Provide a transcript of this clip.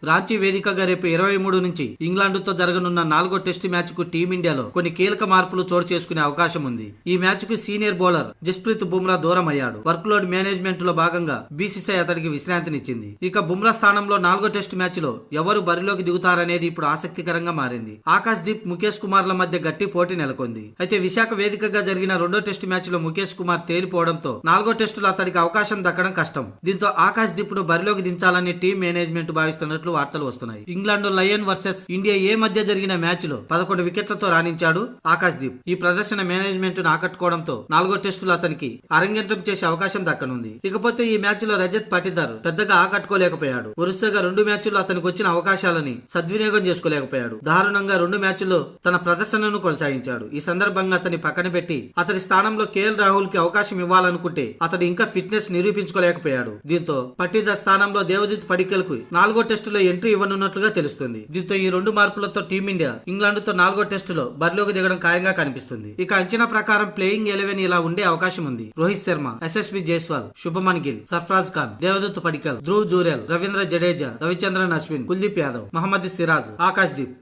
రాంచీ వేదికగా రేపు 23 నుంచి ఇంగ్లాండ్తో జరగనున్న 4వ టెస్టు మ్యాచ్ కు టీమిండియాలో కొన్ని కీలక మార్పులు చోటు చేసుకునే అవకాశం ఉంది. ఈ మ్యాచ్ కు సీనియర్ బౌలర్ జస్ప్రీత్ బుమ్రా దూరం అయ్యాడు. వర్క్ లోడ్ మేనేజ్మెంట్ లో భాగంగా బీసీసీఐ అతడికి విశ్రాంతినిచ్చింది. ఇక బుమ్రా స్థానంలో 4వ టెస్టు మ్యాచ్ లో ఎవరు బరిలోకి దిగుతారనేది ఇప్పుడు ఆసక్తికరంగా మారింది. ఆకాశ్ దీప్, ముఖేష్ కుమార్ల మధ్య గట్టి పోటీ నెలకొంది. అయితే విశాఖ వేదికగా జరిగిన 2వ టెస్టు మ్యాచ్ లో ముఖేష్ కుమార్ తేలిపోవడంతో 4వ టెస్టులో అతడికి అవకాశం దక్కడం కష్టం. దీంతో ఆకాశ్ దీప్ ను బరిలోకి దించాలని టీం మేనేజ్మెంట్ భావిస్తున్నట్లు వార్తలు వస్తున్నాయి. ఇంగ్లాండ్ లయన్ వర్సెస్ ఇండియా ఏ మధ్య జరిగిన మ్యాచ్ లో 11 వికెట్లతో రాణించాడు ఆకాశ్ దీప్. ఈ ప్రదర్శన మేనేజ్మెంట్ ను ఆకట్టుకోవడంతో 4వ టెస్టులో అతనికి అరంగేట్రం చేసే అవకాశం దక్కనుంది. ఇకపోతే ఈ మ్యాచ్ లో రజత్ పాటిదార్ పెద్దగా ఆకట్టుకోలేకపోయాడు. వరుసగా 2 మ్యాచ్ల్లో అతనికి వచ్చిన అవకాశాలని సద్వినియోగం చేసుకోలేకపోయాడు. దారుణంగా 2 మ్యాచ్ల్లో తన ప్రదర్శనను కొనసాగించాడు. ఈ సందర్భంగా అతన్ని పక్కన పెట్టి అతడి స్థానంలో కేఎల్ రాహుల్ కి అవకాశం ఇవ్వాలనుకుంటే అతడు ఇంకా ఫిట్నెస్ నిరూపించుకోలేకపోయాడు. దీంతో పాటిదార్ స్థానంలో దేవదీత్ పడిక్కల్ కు 4వ టెస్టులో ఎంట్రీ ఇవ్వనున్నట్లుగా తెలుస్తుంది. దీంతో ఈ 2 మార్పులతో టీమిండియా ఇంగ్లాండ్ తో 4వ టెస్టులో బరిలోకి దిగడం ఖాయంగా కనిపిస్తుంది. ఇక అంచనా ప్రకారం ప్లేయింగ్ 11 ఇలా ఉండే అవకాశం ఉంది. రోహిత్ శర్మ, యశస్వి జైస్వాల్, శుభమన్ గిల్, సర్ఫరాజ్ ఖాన్, దేవదత్ పడిక్కల్, ధ్రువ్ జూరెల్, రవీంద్ర జడేజా, రవిచంద్రన్ అశ్విన్, కుల్దీప్ యాదవ్, మహమ్మద్ సిరాజ్, ఆకాశ్ దీప్.